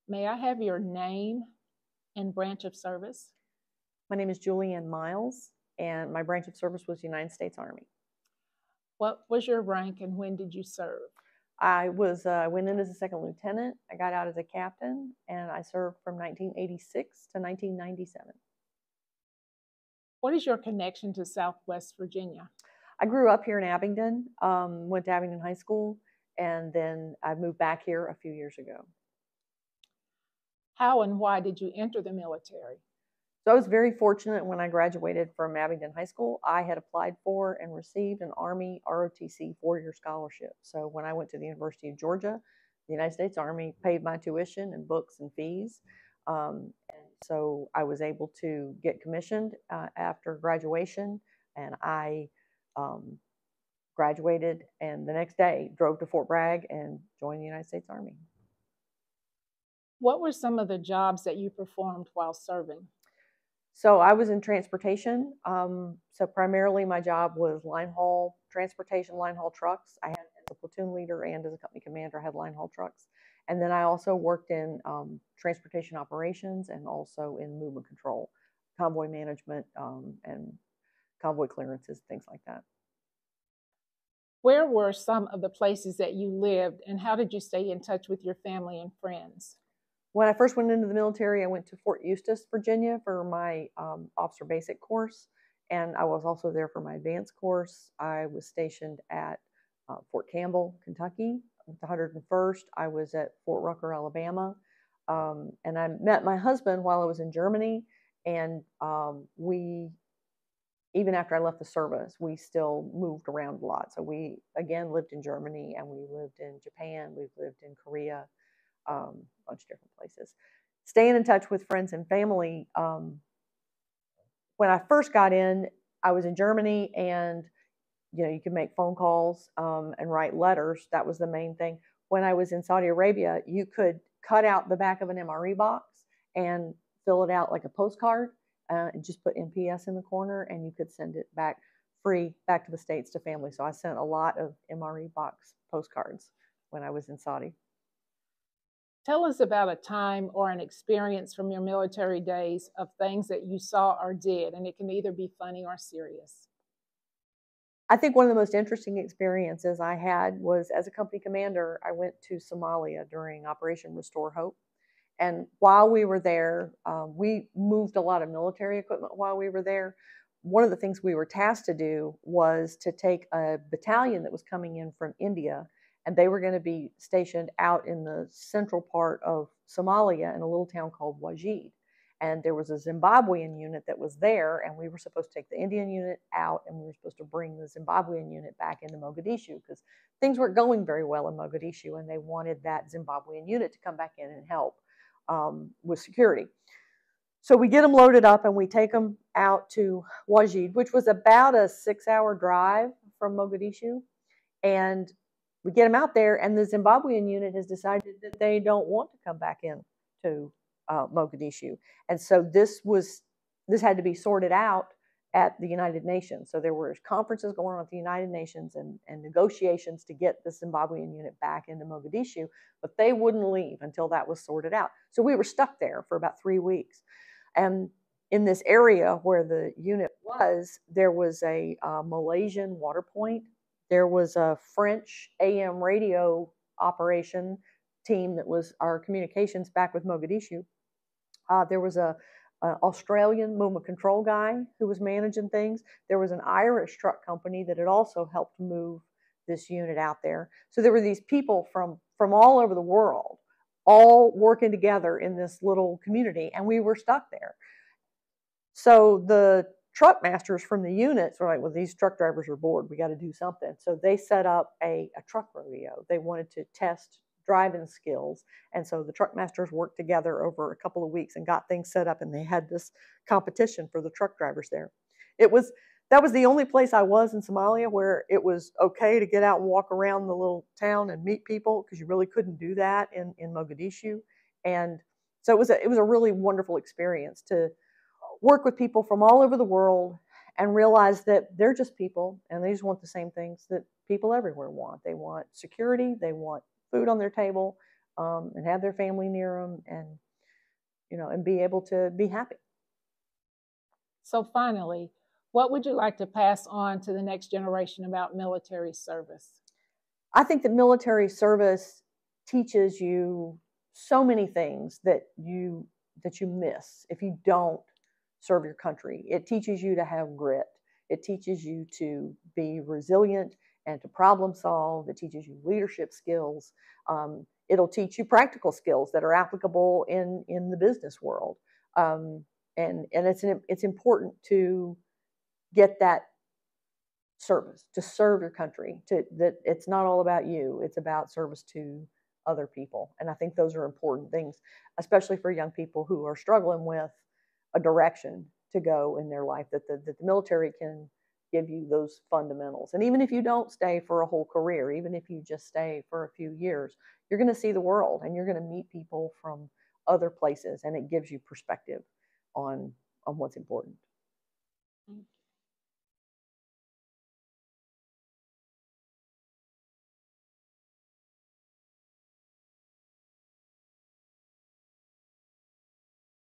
May I have your name and branch of service? My name is Julianne Miles, and my branch of service was United States Army. What was your rank and when did you serve? I went in as a second lieutenant. I got out as a captain, and I served from 1986 to 1997. What is your connection to Southwest Virginia? I grew up here in Abingdon, went to Abingdon High School, and then I moved back here a few years ago. How and why did you enter the military? So I was very fortunate when I graduated from Abingdon High School. I had applied for and received an Army ROTC 4-year scholarship. So when I went to the University of Georgia, the United States Army paid my tuition and books and fees. And so I was able to get commissioned after graduation, and I graduated and the next day drove to Fort Bragg and joined the United States Army. What were some of the jobs that you performed while serving? So I was in transportation. So primarily my job was line haul, transportation line haul trucks. I had as a platoon leader and as a company commander, I had line haul trucks. And then I also worked in transportation operations and also in movement control, convoy management, and convoy clearances, things like that. Where were some of the places that you lived, and how did you stay in touch with your family and friends? When I first went into the military, I went to Fort Eustis, Virginia for my officer basic course, and I was also there for my advanced course. I was stationed at Fort Campbell, Kentucky, with the 101st. I was at Fort Rucker, Alabama, and I met my husband while I was in Germany, and we, even after I left the service, we still moved around a lot. So we, again, lived in Germany, and we lived in Japan, we've lived in Korea, a bunch of different places. Staying in touch with friends and family. When I first got in, I was in Germany, and you could make phone calls and write letters. That was the main thing. When I was in Saudi Arabia, you could cut out the back of an MRE box and fill it out like a postcard, and just put MPS in the corner, and you could send it back free back to the States to family. So I sent a lot of MRE box postcards when I was in Saudi. Tell us about a time or an experience from your military days of things that you saw or did, and it can either be funny or serious. I think one of the most interesting experiences I had was as a company commander. I went to Somalia during Operation Restore Hope. And while we were there, we moved a lot of military equipment while we were there. One of the things we were tasked to do was to take a battalion that was coming in from India, and they were going to be stationed out in the central part of Somalia in a little town called Wajid. And there was a Zimbabwean unit that was there, and we were supposed to take the Indian unit out, and we were supposed to bring the Zimbabwean unit back into Mogadishu because things weren't going very well in Mogadishu, and they wanted that Zimbabwean unit to come back in and help with security. So we get them loaded up, and we take them out to Wajid, which was about a 6-hour drive from Mogadishu. And we get them out there, and the Zimbabwean unit has decided that they don't want to come back in to Mogadishu. And so this had to be sorted out at the United Nations. So there were conferences going on at the United Nations and negotiations to get the Zimbabwean unit back into Mogadishu, but they wouldn't leave until that was sorted out. So we were stuck there for about 3 weeks. And in this area where the unit was, there was a Malaysian water point. There was a French AM radio operation team that was our communications back with Mogadishu. There was an Australian movement control guy who was managing things. There was an Irish truck company that had also helped move this unit out there. So there were these people from all over the world, all working together in this little community, and we were stuck there. So the truck masters from the units were like, well, these truck drivers are bored. We got to do something. So they set up a truck rodeo. They wanted to test driving skills. And so the truck masters worked together over a couple of weeks and got things set up, and they had this competition for the truck drivers there. That was the only place I was in Somalia where it was okay to get out and walk around the little town and meet people, because you really couldn't do that in Mogadishu. And so it was a really wonderful experience to work with people from all over the world and realize that they're just people, and they just want the same things that people everywhere want. They want security, they want food on their table, and have their family near them, and and be able to be happy. So finally, what would you like to pass on to the next generation about military service? I think that military service teaches you so many things that you miss if you don't serve your country. It teaches you to have grit. It teaches you to be resilient and to problem solve. It teaches you leadership skills. It'll teach you practical skills that are applicable in the business world. And it's important to get that service, to serve your country, to that it's not all about you, it's about service to other people. And I think those are important things, especially for young people who are struggling with a direction to go in their life, that the military can give you those fundamentals. And even if you don't stay for a whole career, even if you just stay for a few years, you're going to see the world and you're going to meet people from other places, and it gives you perspective on what's important.